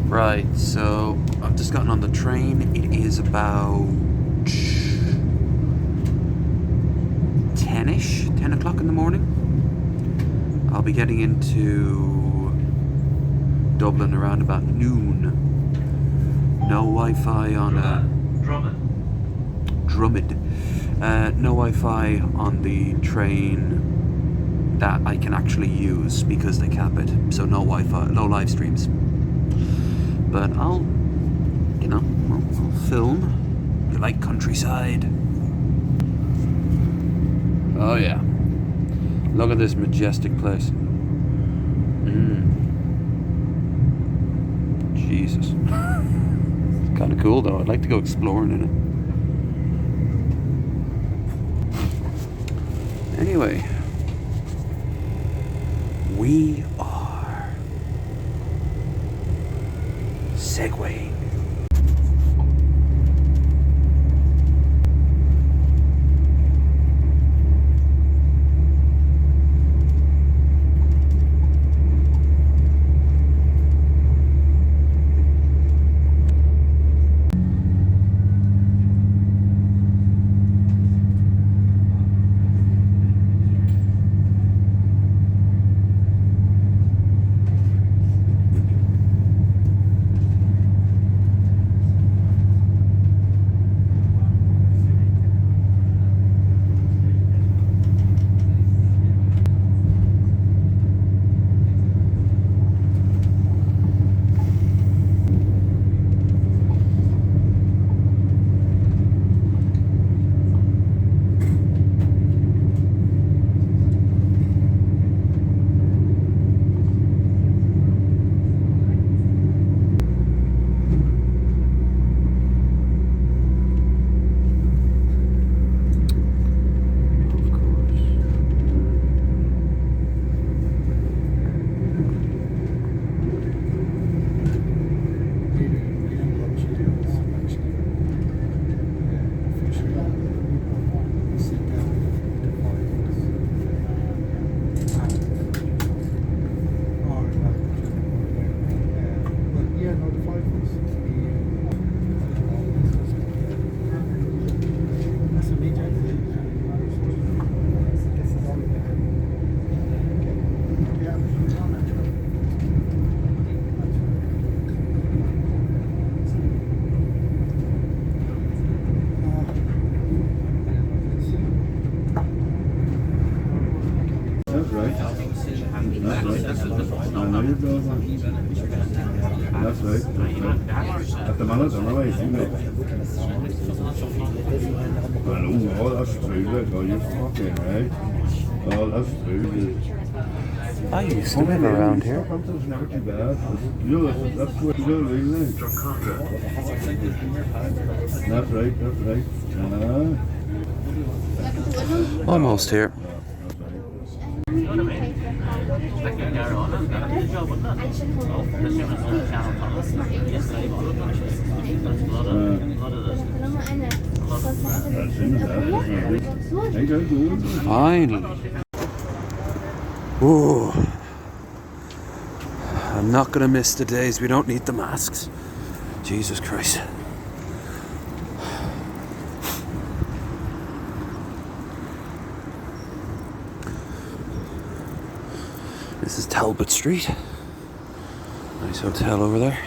Right, so I've just gotten on the train. It is about 10-ish, 10 o'clock in the morning. I'll be getting into Dublin around about noon. No Wi-Fi on Drummond. No Wi-Fi on the train that I can actually use because they cap it. So no Wi-Fi, no live streams. But I'll film. You like countryside? Oh yeah. Look at this majestic place. Jesus. It's kind of cool though. I'd like to go exploring in it. Anyway, we are segwaying. That's right. At the minute, anyway, you know. I know, oh, that's true, look, oh, you're fucking right. Oh, that's true. I used to live around here. Southampton's never too bad. You know, that's where you go, really. That's right. Almost here. Finally. Ooh. I'm not gonna miss the days we don't need the masks. Jesus Christ. This is Talbot Street. Nice hotel over there.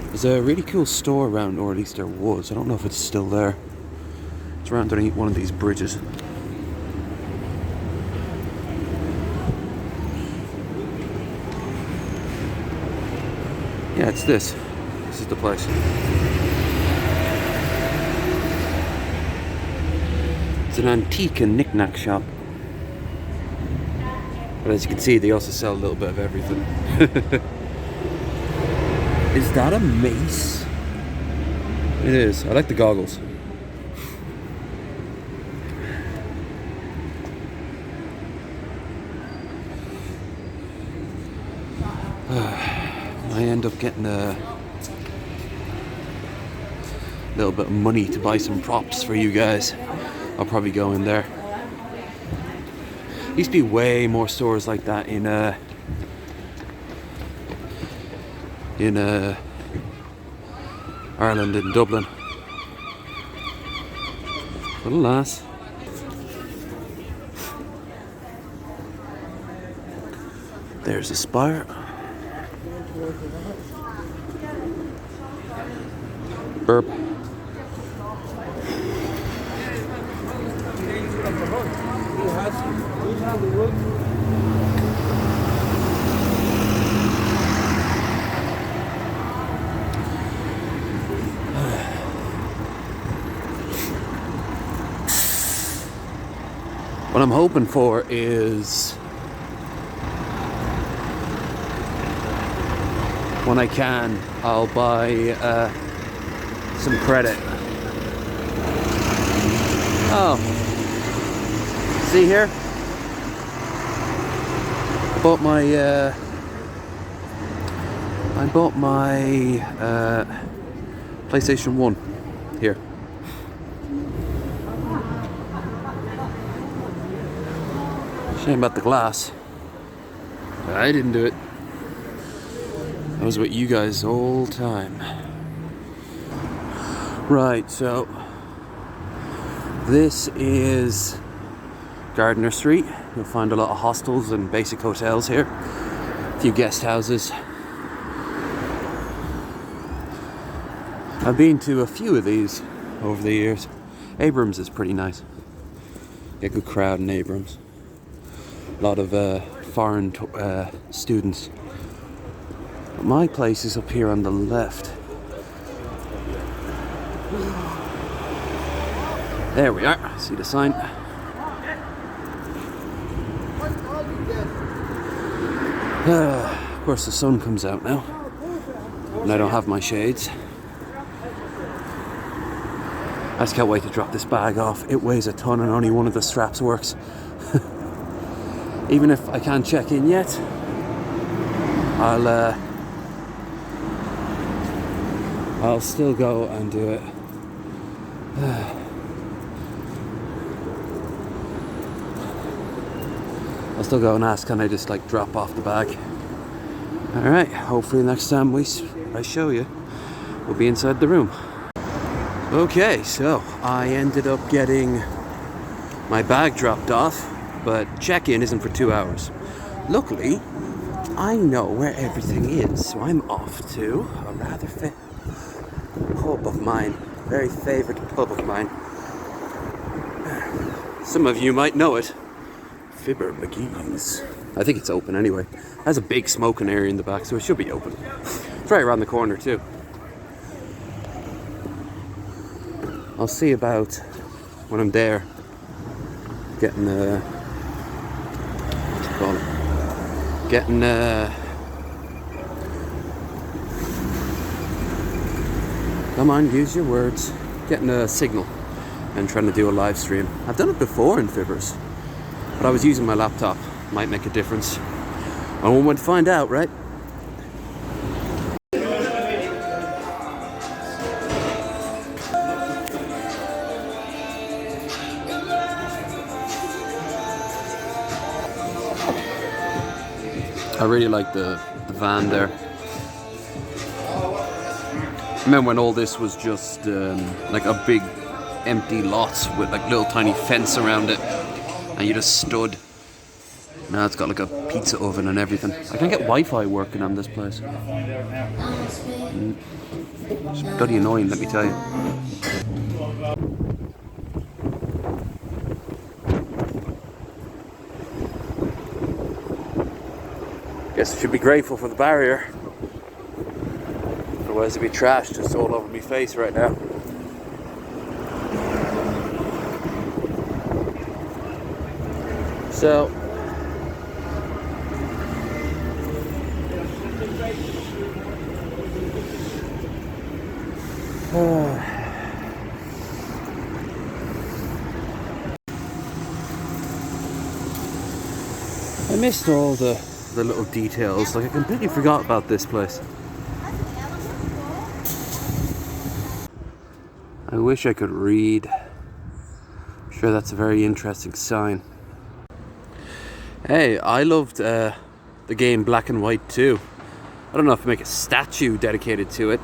There's a really cool store around, or at least there was. I don't know if it's still there. It's around underneath one of these bridges. Yeah, it's this. This is the place. It's an antique and knick-knack shop. But as you can see, they also sell a little bit of everything. Is that a mace? It is. I like the goggles. I end up getting a little bit of money to buy some props for you guys. I'll probably go in there. Used to be way more stores like that in in Ireland, in Dublin. But alas. There's a spire. Burp. What I'm hoping for is when I can, I'll buy some credit. Oh, see here? I bought my PlayStation 1 here. Shame about the glass. I didn't do it. I was with you guys the whole time. Right, so this is Gardiner Street. You'll find a lot of hostels and basic hotels here. A few guest houses. I've been to a few of these over the years. Abrams is pretty nice. Get a good crowd in Abrams. A lot of foreign students. But my place is up here on the left. There we are. See the sign? Of course the sun comes out now. And I don't have my shades. I just can't wait to drop this bag off. It weighs a ton and only one of the straps works. Even if I can't check in yet, I'll still go and do it. I'll still go and ask, can I just like drop off the bag? Alright, hopefully next time I show you, we'll be inside the room. Okay, so I ended up getting my bag dropped off, but check-in isn't for 2 hours. Luckily, I know where everything is, so I'm off to a rather pub of mine, very favourite pub of mine. Some of you might know it, Fibber McGee's. I think it's open anyway. It has a big smoking area in the back, so it should be open. It's right around the corner too. I'll see about when I'm there getting come on, use your words. Getting a signal and trying to do a live stream. I've done it before in Fibbers, but I was using my laptop. Might make a difference. I won't find out, right? I really like the van there. I remember when all this was just like a big empty lot with like little tiny fence around it, and you just stood. Now it's got like a pizza oven and everything. I can get Wi-Fi working on this place. It's bloody annoying, let me tell you. Guess I should be grateful for the barrier. Otherwise it'd be trash just all over my face right now. So I missed all the little details. Like I completely forgot about this place. I wish I could read. I'm sure that's a very interesting sign. Hey, I loved the game Black and White too. I don't know if I make a statue dedicated to it.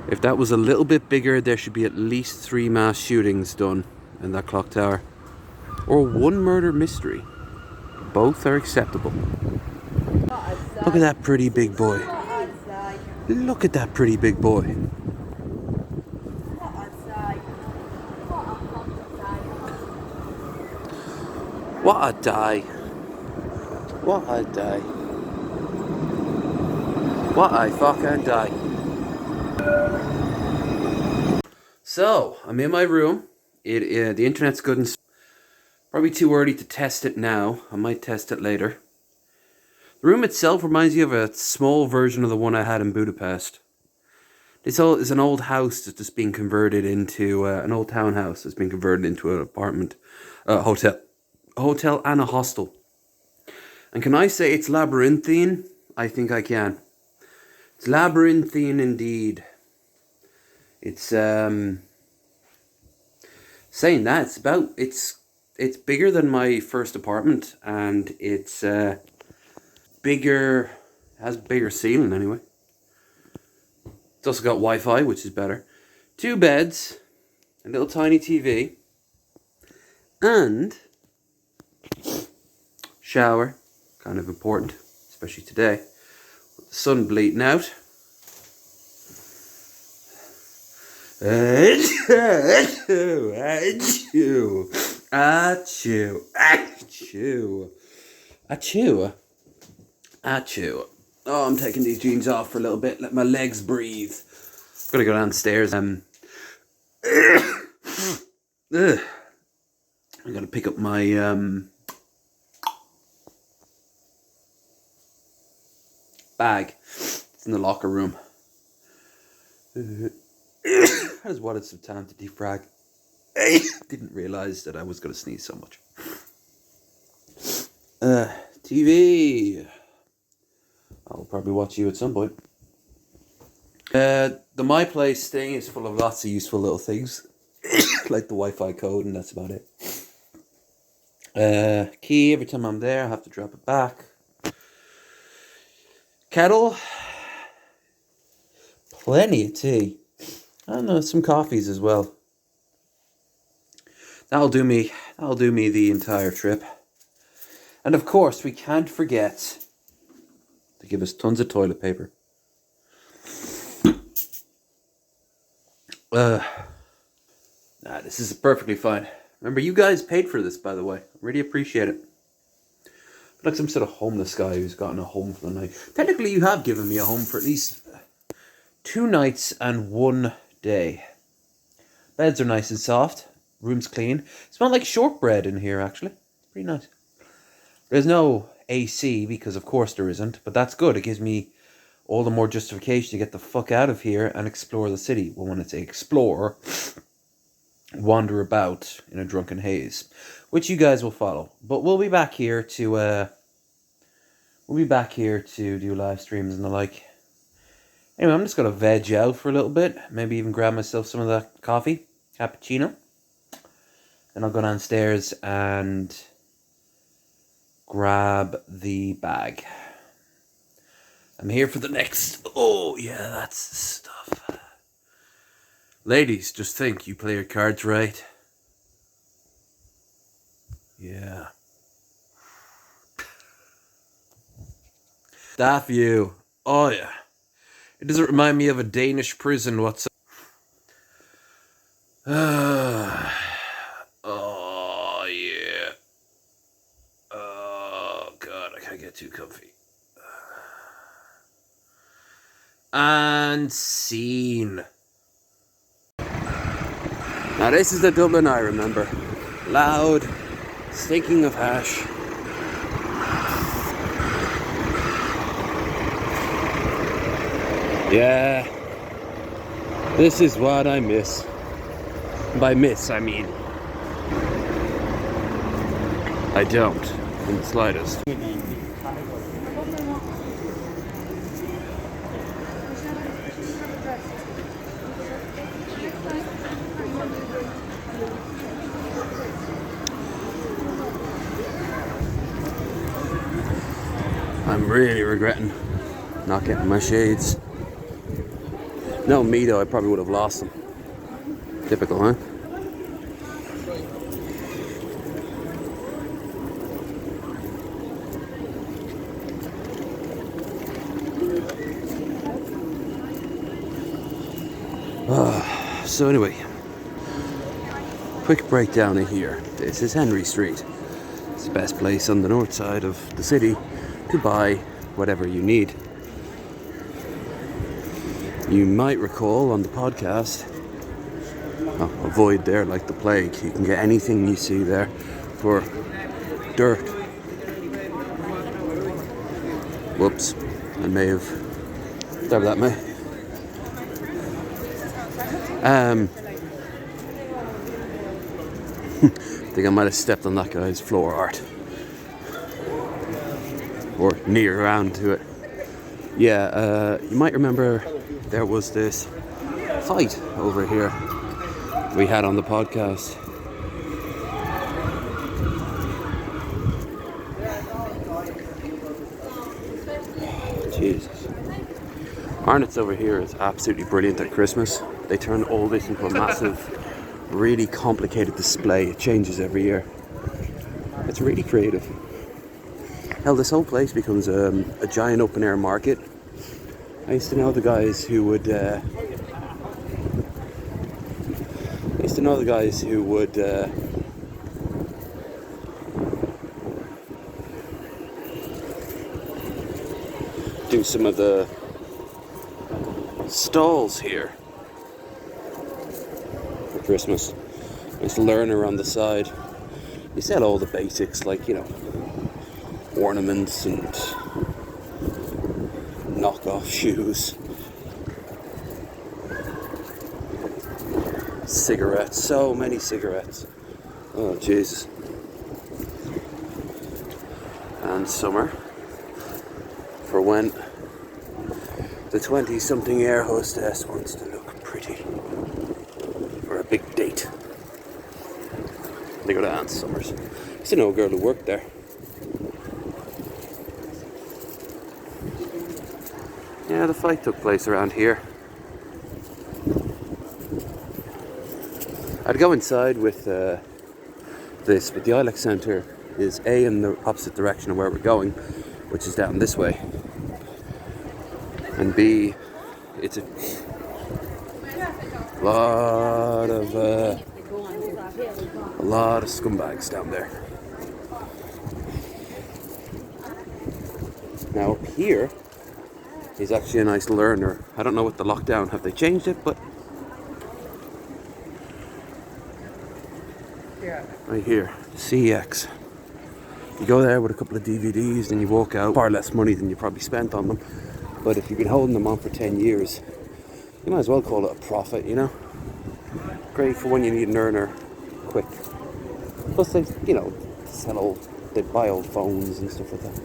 If that was a little bit bigger, there should be at least 3 mass shootings done in that clock tower. Or 1 murder mystery. Both are acceptable. Look at that pretty big boy. Look at that pretty big boy. What a day. What a day. What a fucking day. So, I'm in my room. The internet's good and probably too early to test it now. I might test it later. The room itself reminds you of a small version of the one I had in Budapest. This is an old house that's just being converted into an old townhouse that's been converted into an apartment, hotel and a hostel. And can I say it's labyrinthine? I think I can. It's labyrinthine indeed. It's saying that it's bigger than my first apartment, and it's bigger, has bigger ceiling anyway. It's also got Wi-Fi, which is better. 2 beds, a little tiny TV, and shower, kind of important, especially today, with the sun bleeding out. Achoo, achoo, achoo, achoo, achoo, achoo. Oh, I'm taking these jeans off for a little bit, let my legs breathe. Gotta go downstairs. I gotta pick up my bag. It's in the locker room. I just wanted some time to defrag. Didn't realise that I was going to sneeze so much. TV. I'll probably watch you at some point. The My Place thing is full of lots of useful little things. Like the Wi-Fi code, and that's about it. Key, every time I'm there I have to drop it back. Kettle. Plenty of tea. And some coffees as well. That'll do me the entire trip. And of course, we can't forget to give us tons of toilet paper. This is perfectly fine. Remember, you guys paid for this, by the way. Really appreciate it. I'm like some sort of homeless guy who's gotten a home for the night. Technically, you have given me a home for at least 2 nights and 1 day. Beds are nice and soft. Room's clean. Smell like shortbread in here, actually. Pretty nice. There's no AC, because of course there isn't. But that's good. It gives me all the more justification to get the fuck out of here and explore the city. Well, when I say explore, wander about in a drunken haze. Which you guys will follow. But we'll be back here to do live streams and the like. Anyway, I'm just going to veg out for a little bit. Maybe even grab myself some of that coffee. Cappuccino. And I'll go downstairs and grab the bag. I'm here for the next... Oh, yeah, that's the stuff. Ladies, just think, you play your cards right. Yeah. That view. Oh, yeah. It doesn't remind me of a Danish prison whatsoever. Oh, yeah. Oh, God, I can't get too comfy. And scene. Now, this is the Dublin I remember. Loud, stinking of hash. Yeah, this is what I miss. By miss, I mean I don't in the slightest. I'm really regretting not getting my shades. No, me though, I probably would have lost them. Typical, huh? So anyway, quick breakdown of here. This is Henry Street. It's the best place on the north side of the city to buy whatever you need. You might recall on the podcast, avoid there like the plague. You can get anything you see there for dirt. Whoops, I may have stabbed that, mate. I think I might have stepped on that guy's floor art. Or near around to it. Yeah, you might remember there was this fight over here we had on the podcast. Jesus. Arnott's over here is absolutely brilliant at Christmas. They turn all this into a massive, really complicated display. It changes every year. It's really creative. Hell, this whole place becomes a giant open air market. I used to know the guys who would do some of the stalls here for Christmas. There's a learner on the side. They sell all the basics, like, you know, ornaments and knockoff shoes, cigarettes, so many cigarettes. Oh Jesus. And summer, for when the 20-something air hostess wants to look pretty for a big date. They go to Aunt Summers. I used to know a girl who worked there. Yeah, the fight took place around here. I'd go inside with this, but the Ilex Centre is A, in the opposite direction of where we're going, which is down this way, and B, it's a lot of scumbags down there. Now up here is actually a nice learner. I don't know what the lockdown, have they changed it, but right here, CX. You go there with a couple of DVDs and you walk out, far less money than you probably spent on them. But if you've been holding them on for 10 years, you might as well call it a profit, you know? Great for when you need an earner quick. Plus they, you know, sell old, they buy old phones and stuff like that.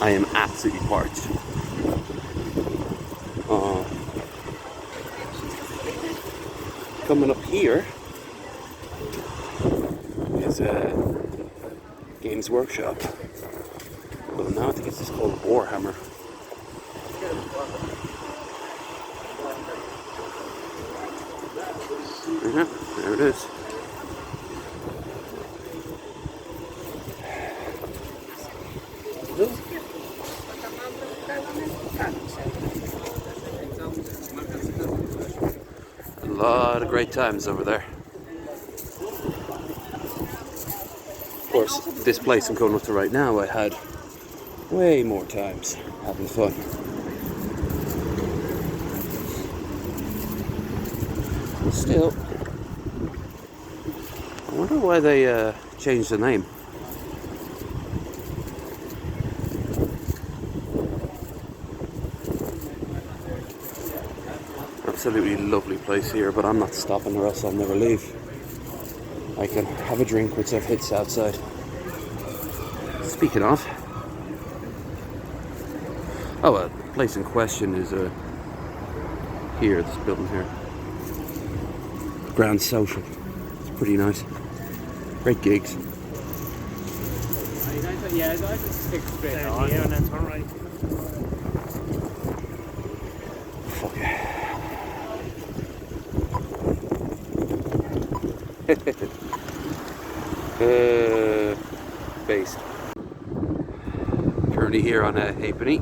I am absolutely parched. Coming up here is a Games Workshop. Well, now I think it's just called Warhammer. There it is. A lot of great times over there. Of course, this place I'm going up to right now, I had way more times having fun. Still, I wonder why they changed the name. absolutely lovely place here, but I'm not stopping or else I'll never leave. I can have a drink once I've hit outside. Speaking of, the place in question is here, this building here. Grand Social. It's pretty nice. Great gigs. Yeah, I just stick straight on here and then turn right. Fuck yeah. Based. Currently here on a halfpenny.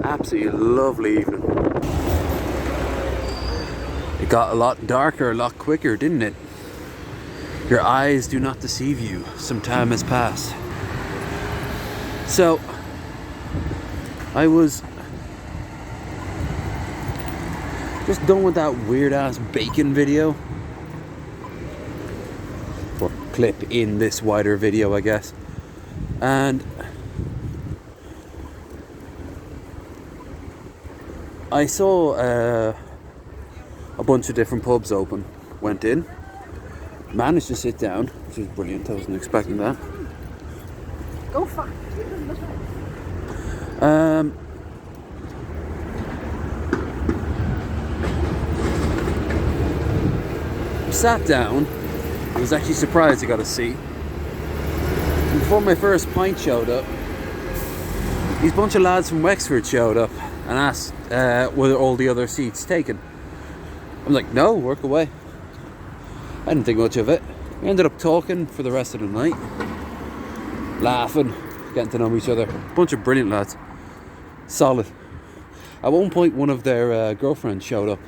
Absolutely lovely evening. It got a lot darker, a lot quicker, didn't it? Your eyes do not deceive you. Some time has passed. So, I was just done with that weird ass bacon video. Or clip in this wider video, I guess. And I saw a bunch of different pubs open. Went in, managed to sit down, which was brilliant. I wasn't expecting that. Go fuck. Sat down. I was actually surprised I got a seat. And before my first pint showed up, these bunch of lads from Wexford showed up and asked were all the other seats taken. I'm like, no, work away. I didn't think much of it. We ended up talking for the rest of the night, laughing, getting to know each other. Bunch of brilliant lads, solid. At one point, one of their girlfriends showed up,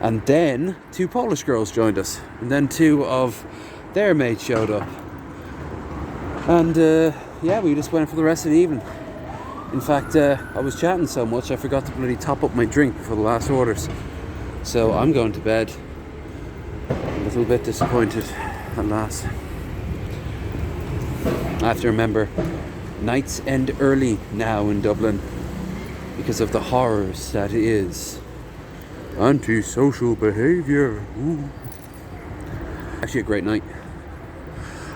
and then 2 Polish girls joined us, and then 2 of their mates showed up, and yeah, we just went for the rest of the evening. In fact, I was chatting so much I forgot to bloody top up my drink before the last orders. So I'm going to bed. A little bit disappointed at last. I have to remember, nights end early now in Dublin because of the horrors that is antisocial behaviour. Ooh. Actually a great night.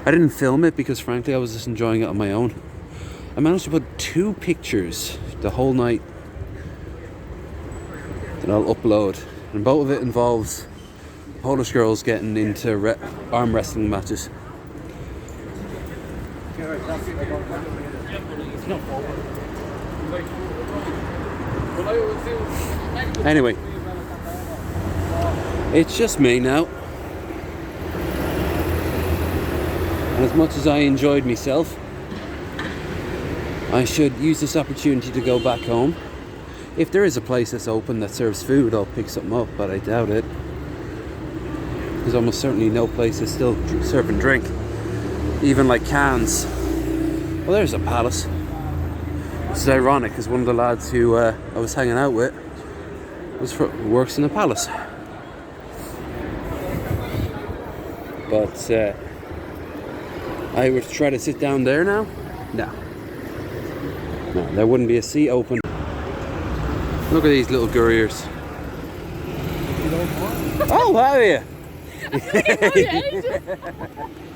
I didn't film it because frankly I was just enjoying it on my own. I managed to put 2 pictures the whole night that I'll upload, and both of it involves Polish girls getting into arm wrestling matches. Anyway, it's just me now, and as much as I enjoyed myself, I should use this opportunity to go back home. If there is a place that's open that serves food, I'll pick something up, but I doubt it. There's almost certainly no place that's still serving drink, even like cans. Well, there's a Palace. It's ironic because one of the lads who I was hanging out with works in a Palace. But I would try to sit down there now. No, there wouldn't be a seat open. Look at these little gurriers. Oh, how are you? I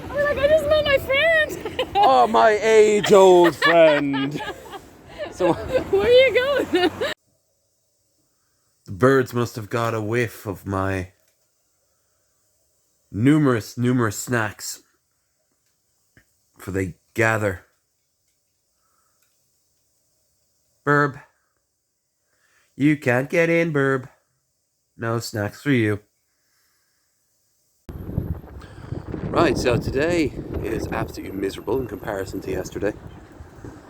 was like, I just met my friend. Oh, my age-old friend. So, where are you going? The birds must have got a whiff of my numerous snacks, for they gather. Burb. You can't get in, Burb. No snacks for you. Right, so today is absolutely miserable in comparison to yesterday.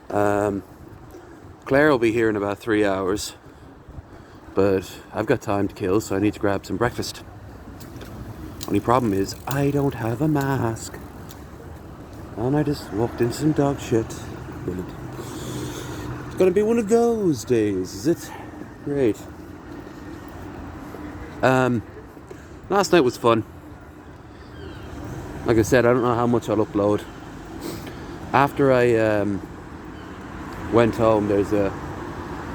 Claire will be here in about 3 hours, but I've got time to kill, so I need to grab some breakfast. Only problem is, I don't have a mask. And I just walked into some dog shit. Brilliant. It's gonna be one of those days, is it? Great. Last night was fun. Like I said, I don't know how much I'll upload. After I Went home.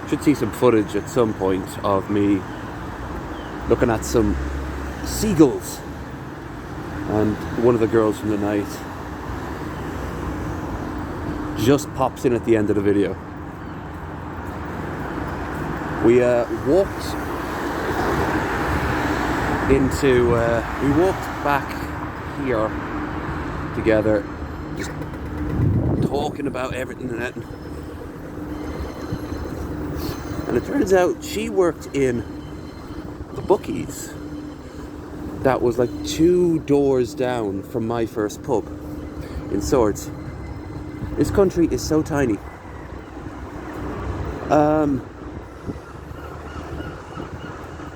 Should see some footage at some point of me looking at some seagulls, and one of the girls from the night just pops in at the end of the video. We walked back here together, just talking about everything and that. And it turns out she worked in the bookies that was like 2 doors down from my first pub in Swords. This country is so tiny.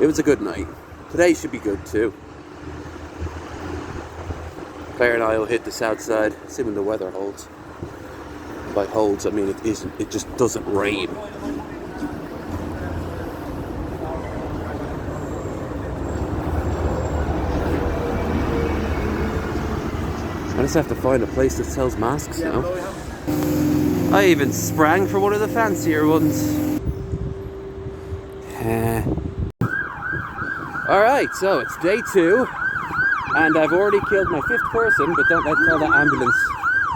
It was a good night. Today should be good too. Claire and I will hit the south side, assuming the weather holds. By holds, I mean it just doesn't rain. I just have to find a place that sells masks now. I even sprang for one of the fancier ones. Alright, so it's day 2, and I've already killed my 5th person, but don't tell that ambulance.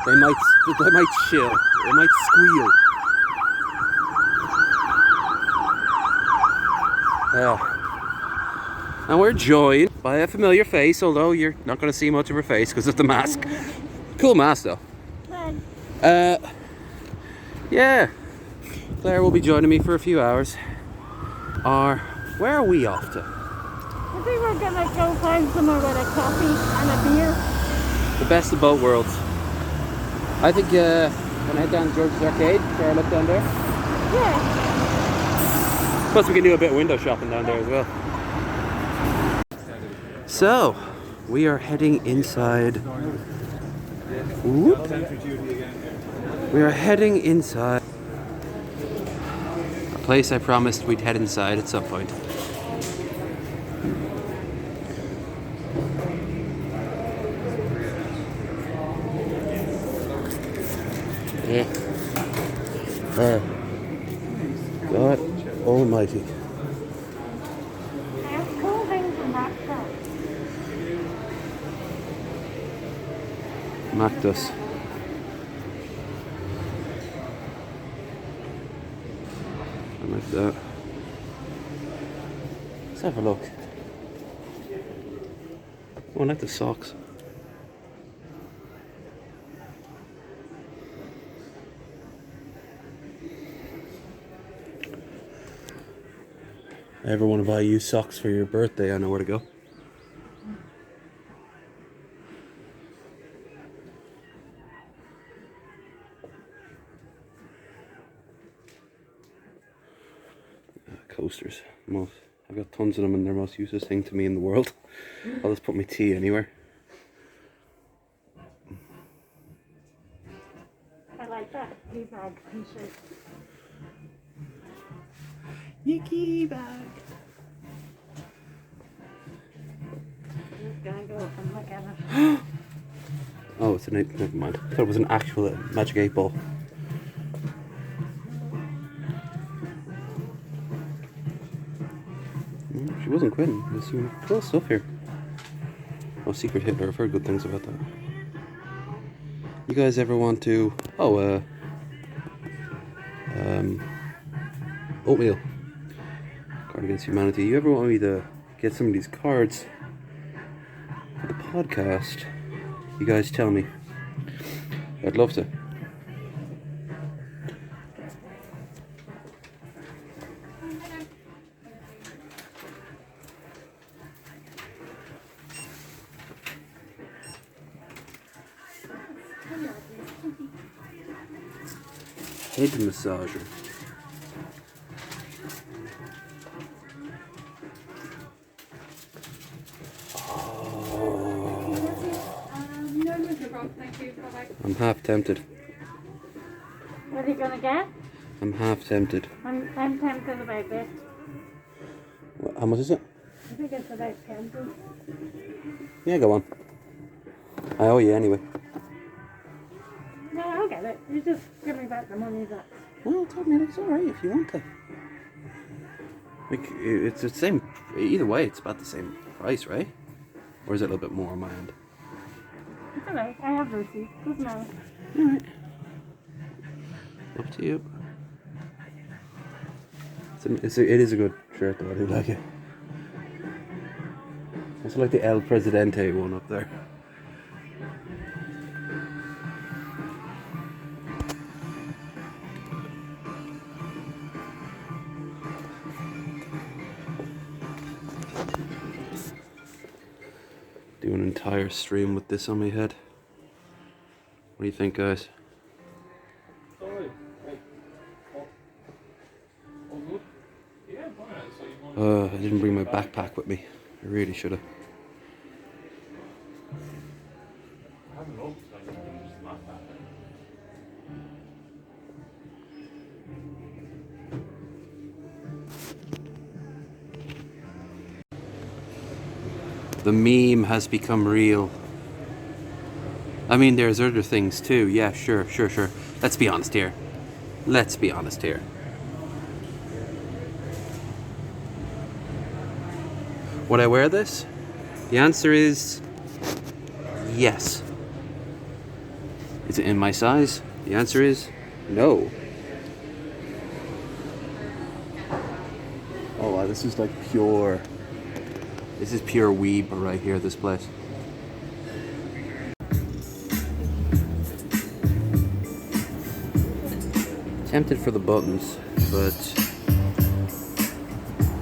They might chill. They might squeal. And we're joined by a familiar face, although you're not going to see much of her face because of the mask. Cool mask though. Yeah. Claire will be joining me for a few hours. Where are we off to? I think we're gonna go find somewhere with a coffee and a beer. The best of both worlds. I think gonna head down to George's Arcade. Share a look down there. Yeah. Plus we can do a bit of window shopping down there as well. So, we are heading inside. Whoop. We are heading inside a place I promised we'd head inside at some point. Yeah. God almighty. There's cool things in that shop. Mactus. I like that. Let's have a look. Oh, I like the socks. Ever want to buy you socks for your birthday? I know where to go. Coasters. I've got tons of them and they're the most useless thing to me in the world. I'll just put my tea anywhere. I like that tea bag t-shirt. Yucky bag. I'm just gonna go up and look at it. Oh, it's an 8. Never mind. I thought it was an actual Magic 8 ball. She wasn't quitting. There's some cool stuff here. Oh, Secret Hitler. I've heard good things about that. You guys ever want to... Oh, oatmeal. Card Against Humanity. You ever want me to get some of these cards for the podcast? You guys tell me. I'd love to. Head massager. I'm half tempted. What are you gonna get? I'm half tempted. I'm tempted about this. How much is it? I think it's about 10. Yeah, go on. I owe you anyway. No, I'll get it. You just give me back the money that Well, I mean, it's alright if you want to. Like, it's the same. Either way, it's about the same price, right? Or is it a little bit more on my end? It's alright. I have Lucy. Doesn't matter. Alright. Up to you. It is a good shirt though, I do like it. Also like the El Presidente one up there. Do an entire stream with this on my head. What do you think, guys? I didn't bring my backpack with me. I really should have. The meme has become real. I mean, there's other things too. Yeah, sure. Let's be honest here. Would I wear this? The answer is yes. Is it in my size? The answer is no. Oh wow, this is like pure. This is pure weeb right here, this place. Tempted for the buttons, but...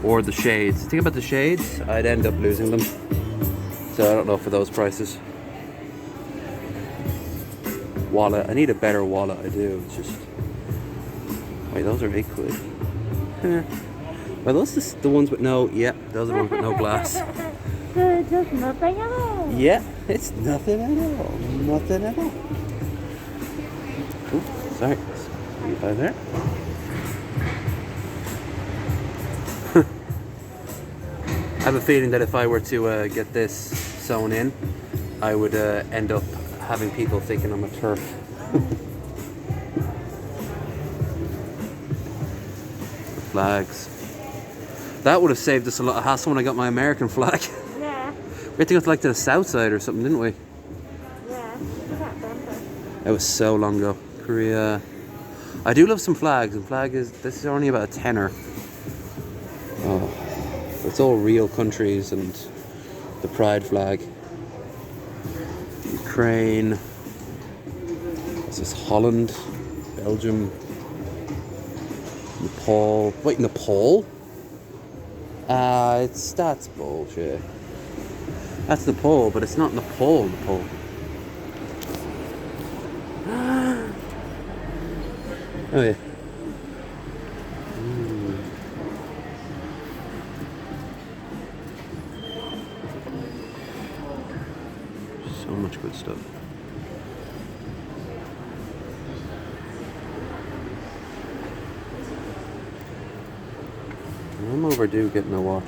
Or the shades. The thing about the shades, I'd end up losing them. So I don't know for those prices. Wallet. I need a better wallet, I do. It's just... Wait, those are £8. Are those the ones with no... Yeah, those are the ones with no glass. So just nothing at all. Yeah, it's nothing at all. Nothing at all. Oops, sorry. You by there? I have a feeling that if I were to get this sewn in, I would end up having people thinking I'm a turf. Flags. That would have saved us a lot of hassle when I got my American flag. Yeah. We had to go to like to the south side or something, didn't we? Yeah. It was so long ago. Korea. I do love some flags, and this is only about a tenner. Oh, it's all real countries and the pride flag. Ukraine. This is Holland, Belgium, Nepal. Wait, Nepal? That's bullshit. That's Nepal, but it's not Nepal. Oh yeah. So much good stuff. I'm overdue getting a watch.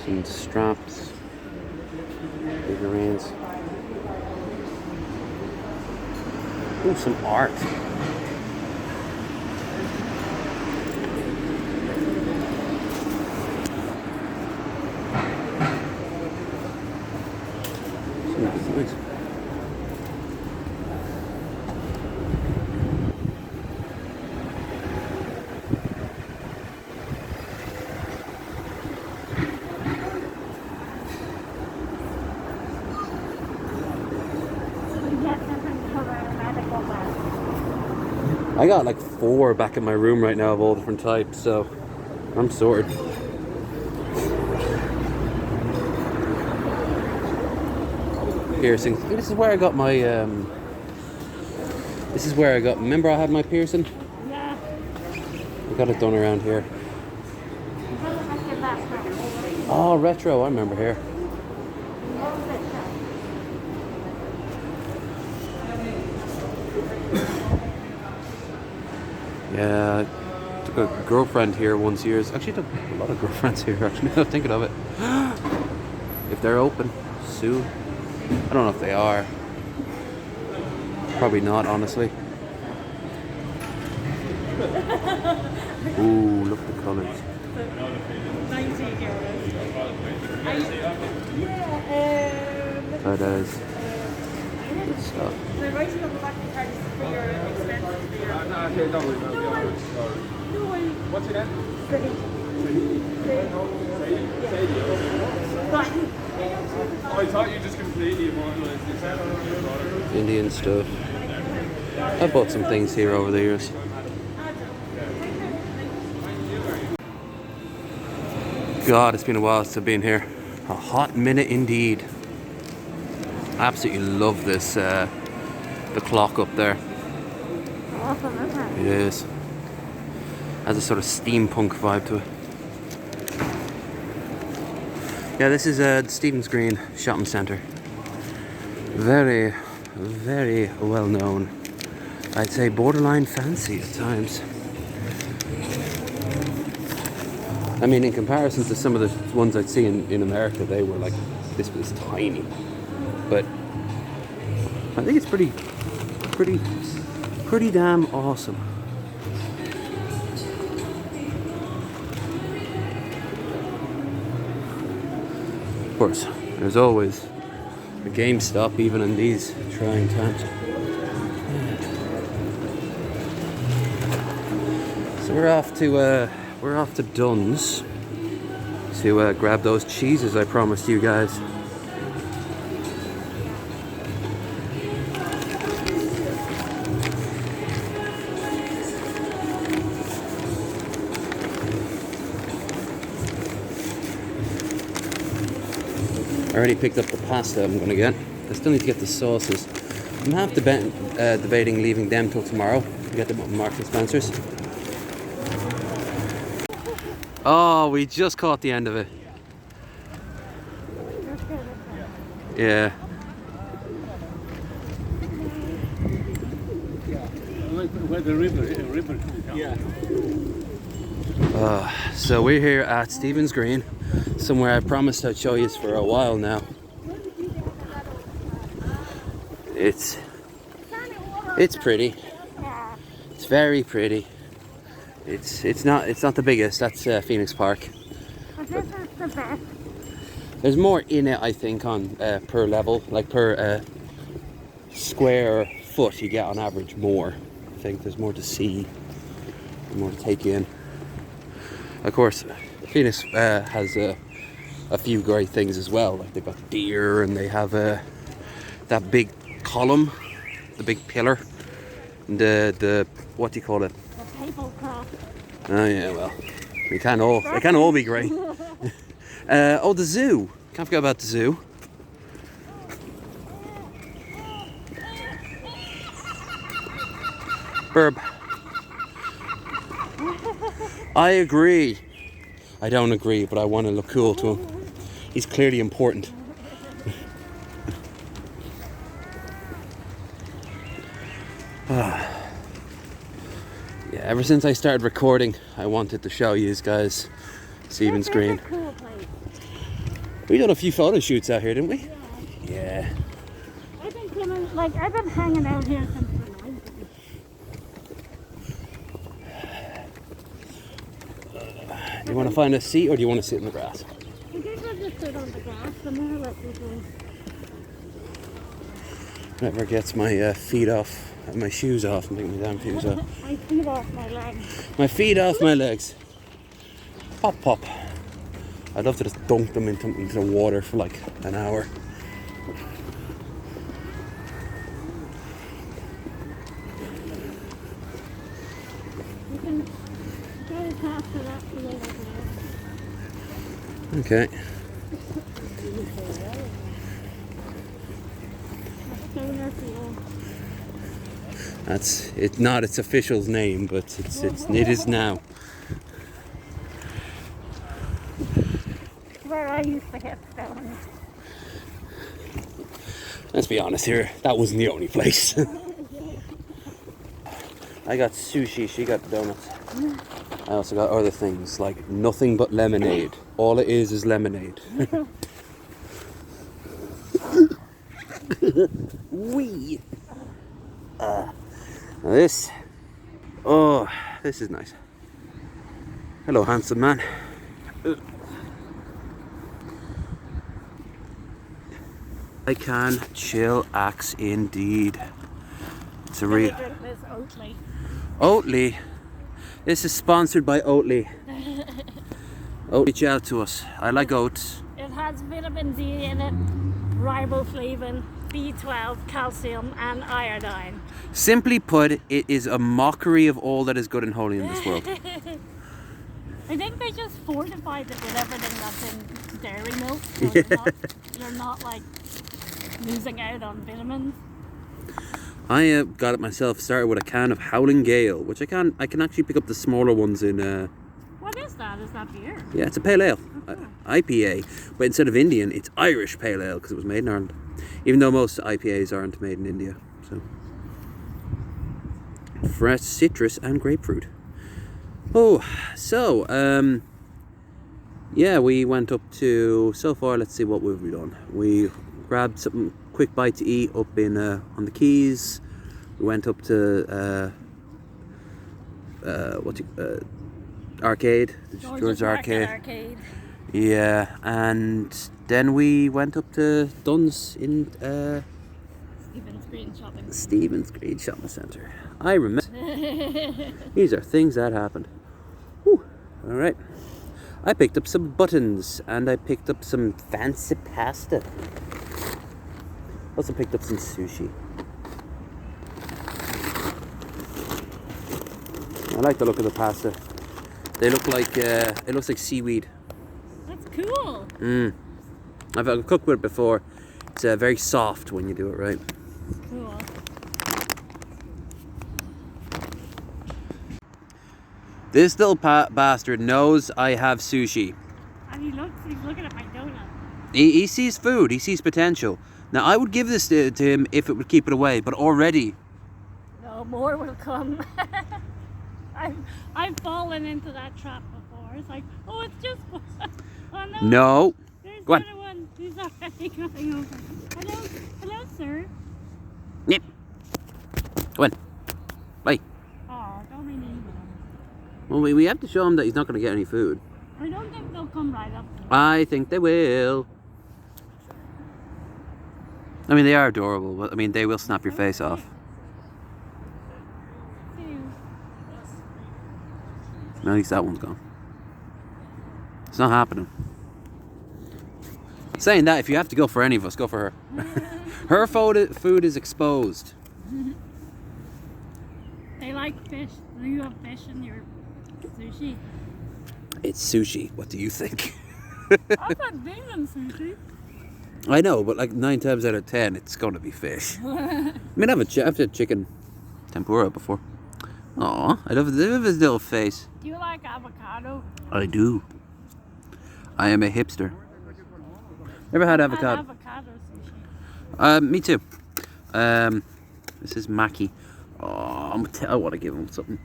Some straps, figurines. Ooh, some art. Nice. I got like 4 back in my room right now of all different types, so I'm sorted. Piercings. This is where I got my remember I had my piercing? Yeah. I got it done around here. Oh, retro, I remember here. Yeah, I took a girlfriend here once years. Actually, took a lot of girlfriends here, actually, now thinking of it. if they're open soon. I don't know if they are. Probably not, honestly. Ooh, look at the colours. 90 euros. That is. So. The writing on the back of the card is for your expenses for your... What's your name? I thought you just completely immortalized yourself. Indian stuff. I bought some things here over the years. God, it's been a while since I've been here. A hot minute indeed. I absolutely love this, the clock up there. Awesome, isn't it? It is. Has a sort of steampunk vibe to it. Yeah, this is the Stephen's Green Shopping Centre. Very, very well known. I'd say borderline fancy at times. I mean, in comparison to some of the ones I'd see in America, they were like, this was tiny. But I think it's pretty damn awesome. Of course, there's always a GameStop even in these trying times. So we're off to Dunn's to grab those cheeses I promised you guys. I already picked up the pasta I'm going to get. I still need to get the sauces. I'm half debating leaving them till tomorrow to get them at Marks and Spencer's. Oh, we just caught the end of it. Yeah. Where the river comes down. Yeah. So we're here at Stephen's Green, somewhere I promised I'd show you for a while now. It's pretty. It's very pretty. It's not the biggest. That's Phoenix Park. This is the best. There's more in it, I think, on per level, like per square foot. You get on average more. I think there's more to see, more to take in. Of course, Phoenix has a few great things as well. Like they've got deer, and they have that big column, the big pillar, and the what do you call it? The tablecloth. Oh yeah, well, they can't all be great. Oh, the zoo. Can't forget about the zoo. Burb. I agree. I don't agree, but I want to look cool to him. He's clearly important. Yeah, ever since I started recording, I wanted to show you guys Stephen's Green. Cool place. We done a few photo shoots out here, didn't we? Yeah. I've been hanging out here since the 90s. You want to find a seat, or do you want to sit in the grass? I think I'll just sit on the grass and then I'll let people. Never gets my feet off, my shoes off, and take my damn shoes off. My feet off my legs. My feet off my legs. Pop, pop. I'd love to just dunk them into the water for like an hour. You can go past it after the other Okay. That's it. Not its official name, but it is now. Where I used to get stoned. Let's be honest here. That wasn't the only place. I got sushi. She got donuts. I also got other things like nothing but lemonade. All it is lemonade. Wee. Now this. Oh, this is nice. Hello, handsome man. I can chillax indeed. It's a real Drink this Oatly. Oatly. This is sponsored by Oatly. Oatly, reach out to us. I like oats. It has vitamin D in it, riboflavin, B12, calcium, and iodine. Simply put, it is a mockery of all that is good and holy in this world. I think they just fortified it with everything that's in dairy milk, so you're not like losing out on vitamins. I got it myself. Started with a can of Howling Gale, which I can actually pick up the smaller ones in. What is that? Is that beer? Yeah, it's a pale ale, IPA. But instead of Indian, it's Irish pale ale because it was made in Ireland. Even though most IPAs aren't made in India. So fresh citrus and grapefruit. Oh, so yeah, we went up to so far. Let's see what we've done. We grabbed something quick bite to eat up in on the Keys. We went up to arcade, George's Arcade. Yeah, and then we went up to Dunn's in Stephen's Green Shopping Centre. I remember. These are things that happened. Whew. All right. I picked up some buttons and I picked up some fancy pasta. Also picked up some sushi. I like the look of the pasta. They look like it looks like seaweed. That's cool. I've cooked with it before. It's very soft when you do it right. Cool. This little bastard knows I have sushi. And he's looking at my donut. He sees food. He sees potential. Now I would give this to him if it would keep it away, but already. No, more will come. I've fallen into that trap before. It's like, oh, it's just one. Oh no. No. There's Go on. another one. He's already coming over. Hello, sir. Yep. Go on. Bye. Oh, don't really need them. Well, we have to show him that he's not going to get any food. I don't think they'll come right up to him. I think they will. I mean, they are adorable, but I mean, they will snap your face off. At least that one's gone. It's not happening. Saying that, if you have to go for any of us, go for her. Her food is exposed. They like fish. Do you have fish in your sushi? It's sushi. What do you think? I've had vegan sushi. I know, but like 9 times out of 10, it's going to be fish. I mean, I've had chicken tempura before. Aw, I love his little face. Do you like avocado? I do. I am a hipster. Never had avocado. Avocado sushi. Me too. This is Mackie. Oh, I want to give him something.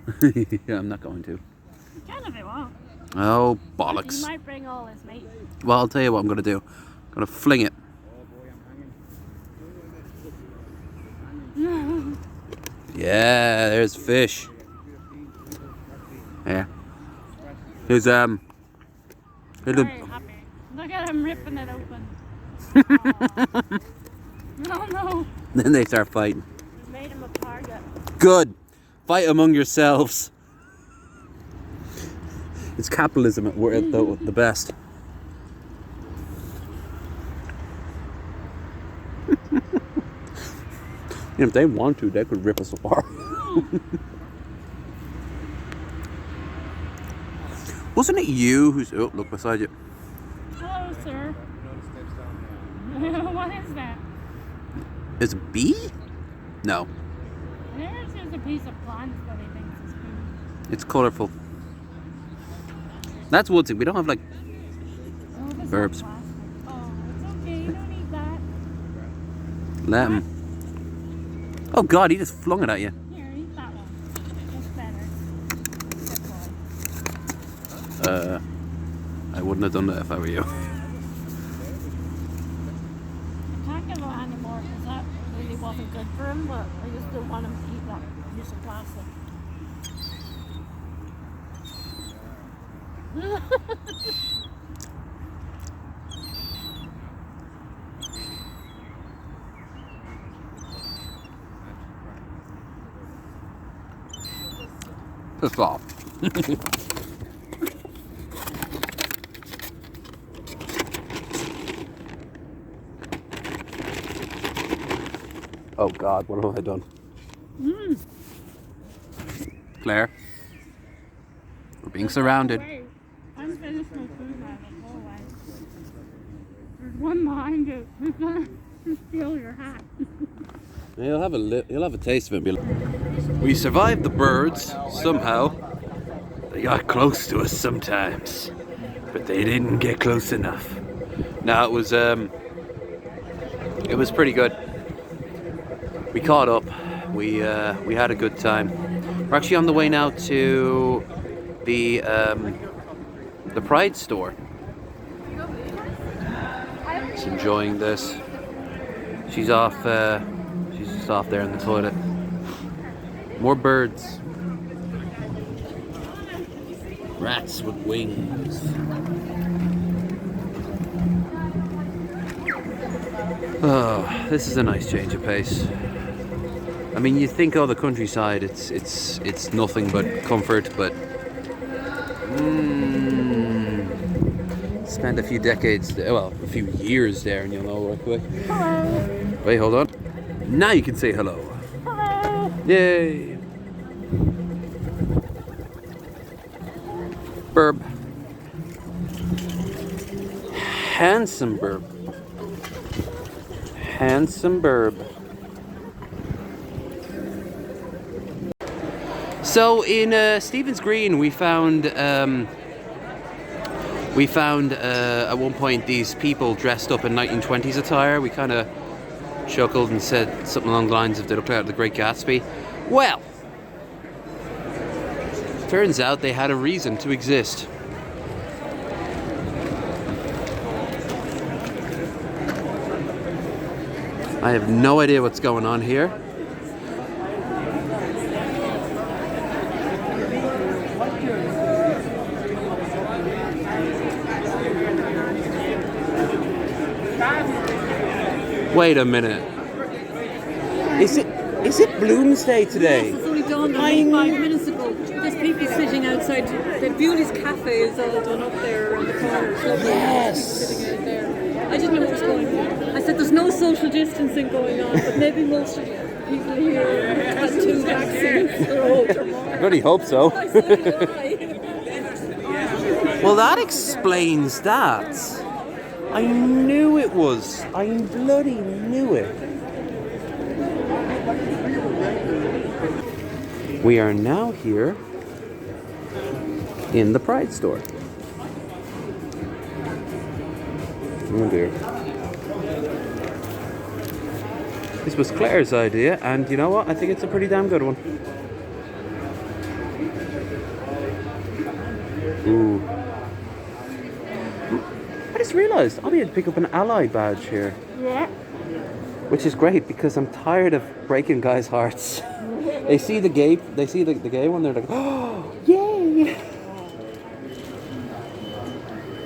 Yeah, I'm not going to. You can if you want. Oh, He bollocks. might bring all his mates. Well, I'll tell you what I'm going to do. I'm going to fling it. Yeah, there's fish. Yeah. There's Very happy. Look at him ripping it open. No, no. Then they start fighting. We made him a target. Good. Fight among yourselves. It's capitalism at the best. You know, if they want to, they could rip us apart. Wasn't it you who's... Oh, look beside you. Hello, sir. What is that? Is it a bee? No. There's just a piece of plant that he thinks is food. It's colourful. That's one thing. We don't have, like, Oh, this is verbs. plastic. Oh, it's okay. You don't need that. Let him. Oh, God, he just flung it at you. Here, eat that one. It's better. Good boy. I wouldn't have done that if I were you. I can't give him any more because that really wasn't good for him, but I just didn't want him to eat that piece of plastic. Piss off. Oh God, what have I done? Claire, we're being surrounded. Wait, I'm finished my food now. Go away. There's one behind you. Who's gonna steal your hat? He'll have a taste of it. We survived the birds somehow. They got close to us sometimes, but they didn't get close enough. Now it was pretty good. We caught up. We had a good time. We're actually on the way now to the Pride store. Just enjoying this. She's off. She's just off there in the toilet. More birds. Rats with wings. Oh, this is a nice change of pace. I mean, you think, oh, the countryside, it's nothing but comfort, but spend a few decades, well, a few years there, and you'll know real quick. Hello. Wait, hold on. Now you can say hello. Hello. Yay! Burb. Handsome burb. Handsome burb. So in Stephen's Green, we found at one point these people dressed up in 1920s attire. We kind of chuckled and said something along the lines of they looked like the Great Gatsby. Well, turns out they had a reason to exist. I have no idea what's going on here. Wait a minute. Is it Bloomsday today? Yes, it's only dawned on me 5 minutes ago. There's people sitting outside. The Bewley's Cafe is all done up there around the corner. So Yes. sitting out there. I didn't know what was going on. I said there's no social distancing going on, but maybe most of the people here had 2 vaccines. I really hope so. I said, why? Well, that explains that. I knew it was. I bloody knew it. We are now here in the Pride store. Oh dear. This was Claire's idea, and you know what? I think it's a pretty damn good one. Ooh. I just realised I'll be able to pick up an ally badge here. Yeah. Which is great because I'm tired of breaking guys' hearts. They see the gay one, they're like, oh, yay!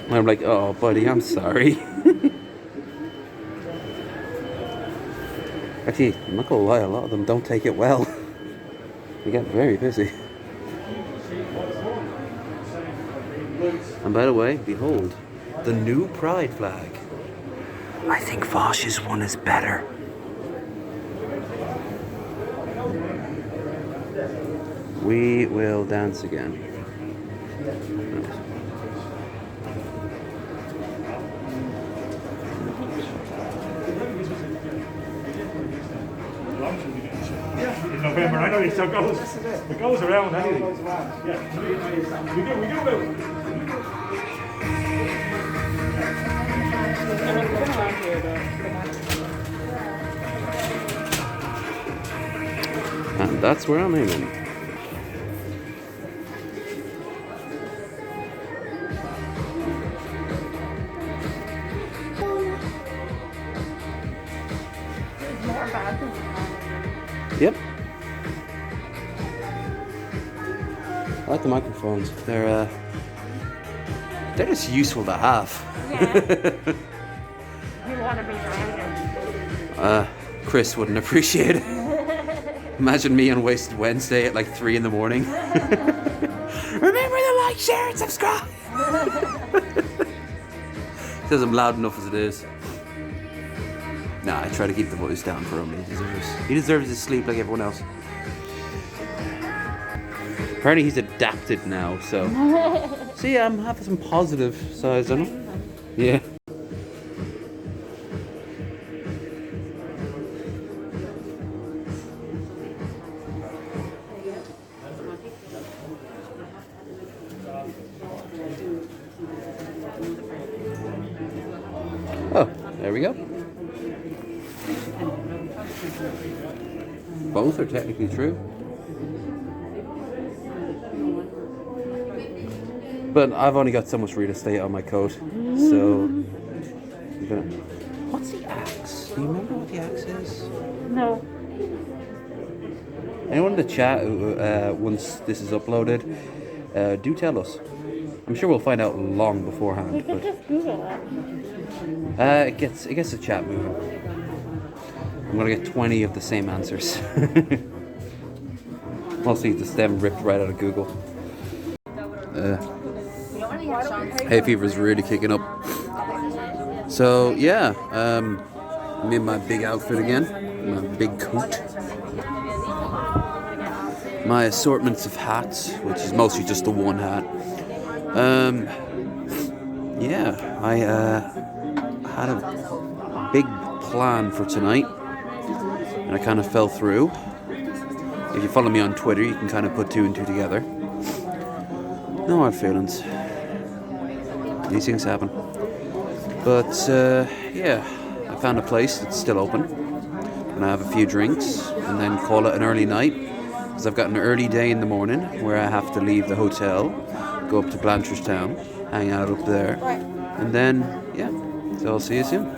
And I'm like, oh, buddy, I'm sorry. Actually, I'm not gonna lie, a lot of them don't take it well. They get very busy. And by the way, behold, the new Pride flag. I think Vosh's one is better. We will dance again. In November, I know it still goes. It goes around anyway. Yeah, we do about. And that's where I'm aiming. Yep. I like the microphones. They're just useful to have. Yeah. You want to be driving. Chris wouldn't appreciate it. Imagine me on Wasted Wednesday at like 3 in the morning. Remember to like, share, and subscribe. Says I'm loud enough as it is. Nah, I try to keep the voice down for him. He deserves his sleep like everyone else. Apparently he's adapted now, so... See, I'm having some positive sides on him. Yeah. Oh, there we go. Both are technically true. But I've only got so much real estate on my coat, so I'm gonna... What's the axe? Do you remember what the axe is? No. Anyone in the chat, once this is uploaded, do tell us. I'm sure we'll find out long beforehand. We could But just Google it. it gets the chat moving. I'm gonna get 20 of the same answers. Mostly just them ripped right out of Google. Hay fever's really kicking up. So yeah, I'm in my big outfit again, my big coat, my assortments of hats, which is mostly just the one hat. Yeah, I had a big plan for tonight, and I kind of fell through. If you follow me on Twitter, you can kind of put 2 and 2 together. No hard feelings. These things happen. But yeah, I found a place that's still open, and I have a few drinks, and then call it an early night, because I've got an early day in the morning where I have to leave the hotel, go up to Blanchardstown, hang out up there, and then yeah. So I'll see you soon.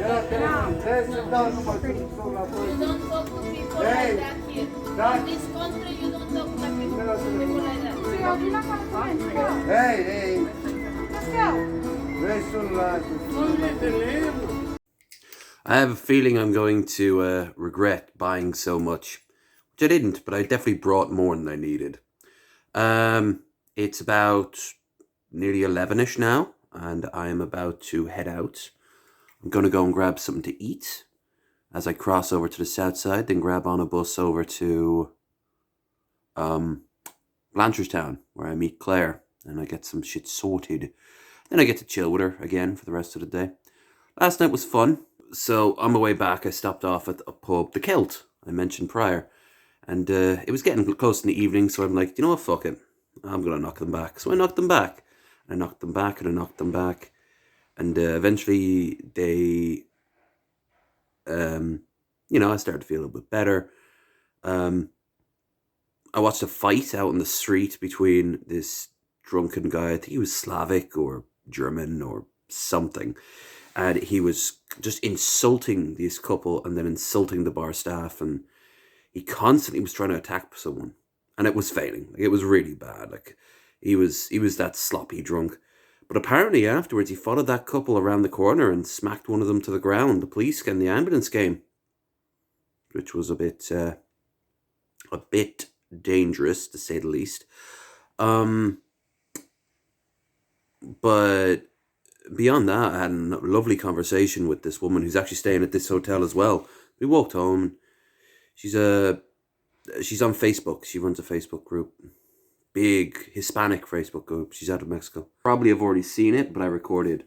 You don't talk to people like that here. In this country, you don't talk to people like that. Hey, I have a feeling I'm going to regret buying so much, which I didn't, but I definitely brought more than I needed. It's about nearly 11ish now, and I'm about to head out. I'm going to go and grab something to eat as I cross over to the south side, then grab on a bus over to Blanchardstown, where I meet Claire, and I get some shit sorted. Then I get to chill with her again for the rest of the day. Last night was fun, so on my way back I stopped off at a pub, the Celt, I mentioned prior, and it was getting close in the evening, so I'm like, you know what, fuck it, I'm going to knock them back. So I knocked them back, and I knocked them back, and I knocked them back. And eventually they, I started to feel a little bit better. I watched a fight out on the street between this drunken guy. I think he was Slavic or German or something. And he was just insulting this couple and then insulting the bar staff. And he constantly was trying to attack someone. And it was failing. Like, it was really bad. Like, he was that sloppy drunk. But apparently afterwards he followed that couple around the corner and smacked one of them to the ground. The police and the ambulance came, which was a bit dangerous, to say the least. But beyond that, I had a lovely conversation with this woman who's actually staying at this hotel as well. We walked home. She's on Facebook. She runs a Facebook group. Big Hispanic Facebook group. She's out of Mexico. Probably have already seen it, but I recorded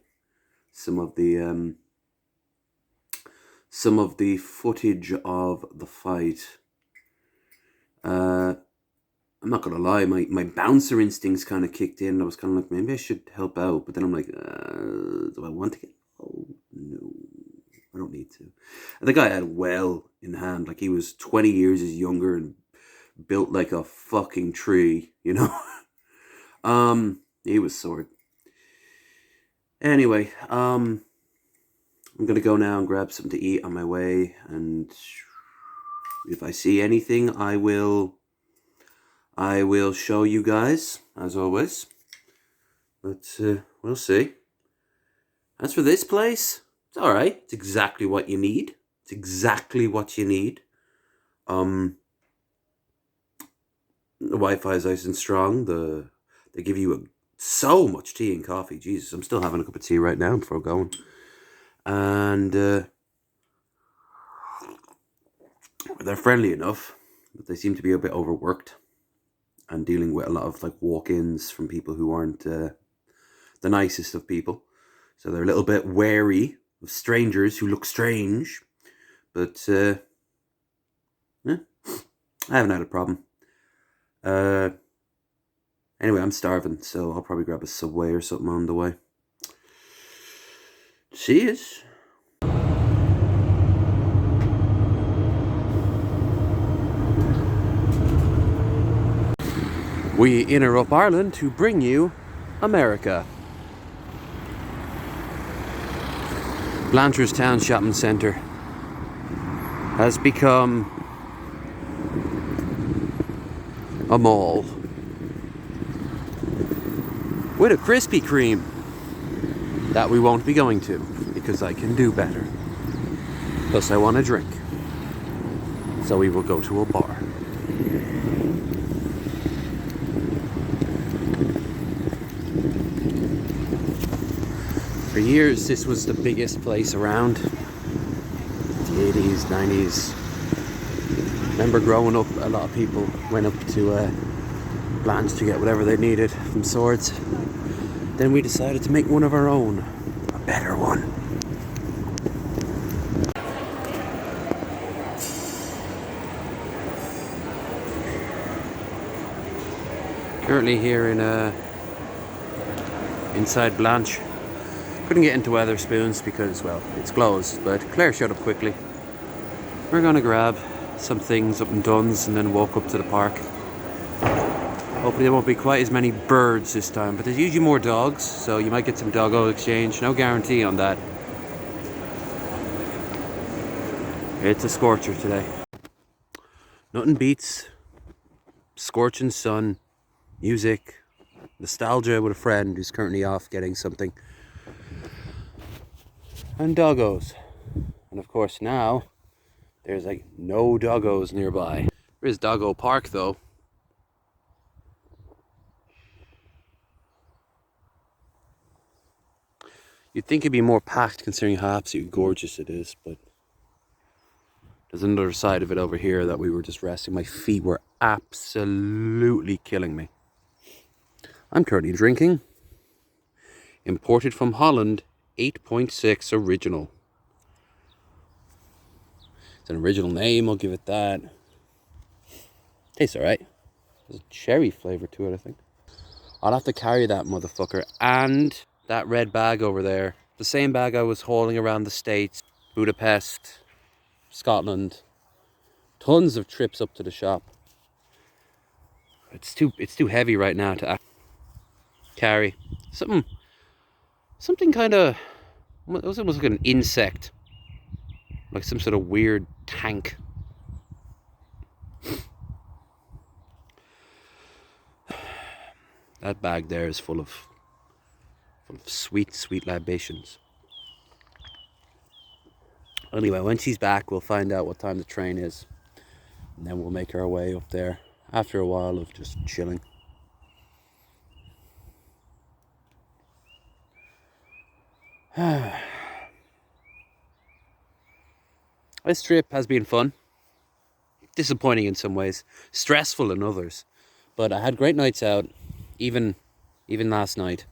some of the footage of the fight. I'm not gonna lie, my bouncer instincts kind of kicked in. I was kind of like, maybe I should help out, but then I'm like, do I want to get? Oh no, I don't need to. And the guy had well in hand. Like, he was 20 years younger and built like a fucking tree, you know. He was sore. Anyway, I'm gonna go now and grab something to eat on my way, and if I see anything, I will show you guys, as always. But we'll see. As for this place, it's alright. It's exactly what you need. It's exactly what you need. The Wi-Fi is nice and strong. They give you so much tea and coffee. Jesus, I'm still having a cup of tea right now before going. And they're friendly enough, but they seem to be a bit overworked and dealing with a lot of like walk-ins from people who aren't the nicest of people. So they're a little bit wary of strangers who look strange. But yeah, I haven't had a problem. Anyway, I'm starving, so I'll probably grab a Subway or something on the way. Cheers. We interrupt Ireland to bring you America. Blanchardstown Shopping Centre has become a mall with a Krispy Kreme that we won't be going to because I can do better. Plus I want a drink, so we will go to a bar. For years this was the biggest place around. The 80s, 90s. Remember growing up, a lot of people went up to Blanche to get whatever they needed from Swords. Then we decided to make one of our own, a better one. Currently here in inside Blanche. Couldn't get into Weatherspoons because, well, it's closed, but Claire showed up quickly. We're gonna grab some things up in Dunn's and then walk up to the park. Hopefully there won't be quite as many birds this time, but there's usually more dogs, so you might get some doggo exchange. No guarantee on that. It's a scorcher today. Nothing beats scorching sun, music, nostalgia with a friend who's currently off getting something, and doggos. And of course now there's like no doggos nearby. There is Doggo Park though. You'd think it'd be more packed considering how absolutely gorgeous it is, but there's another side of it over here that we were just resting. My feet were absolutely killing me. I'm currently drinking imported from Holland 8.6 original. It's an original name, I'll give it that. Tastes alright. There's a cherry flavour to it, I think. I'll have to carry that motherfucker and that red bag over there. The same bag I was hauling around the States, Budapest, Scotland. Tons of trips up to the shop. It's too heavy right now to carry. Something kind of, it was almost like an insect. Like some sort of weird tank. That bag there is full of sweet libations. Anyway, when she's back, we'll find out what time the train is. And then we'll make our way up there after a while of just chilling. This trip has been fun. Disappointing in some ways. Stressful in others. But I had great nights out. Even last night.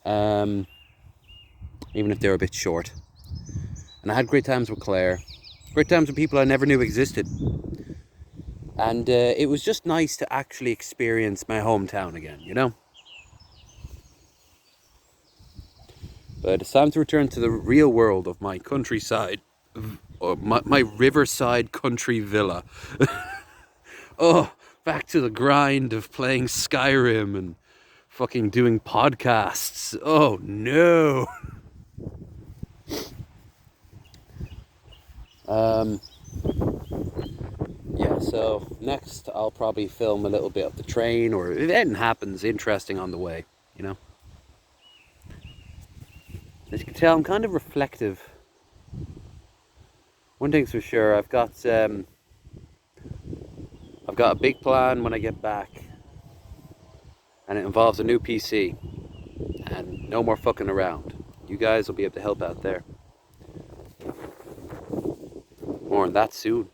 Even if they were a bit short. And I had great times with Claire. Great times with people I never knew existed. And it was just nice to actually experience my hometown again, you know? But it's time to return to the real world of my countryside. Or my riverside country villa. Oh, back to the grind of playing Skyrim and fucking doing podcasts. Oh no. Yeah, so next I'll probably film a little bit of the train, or if anything happens interesting on the way, you know. As you can tell, I'm kind of reflective. One thing's for sure, I've got a big plan when I get back, and it involves a new PC, and no more fucking around. You guys will be able to help out there. More on that soon.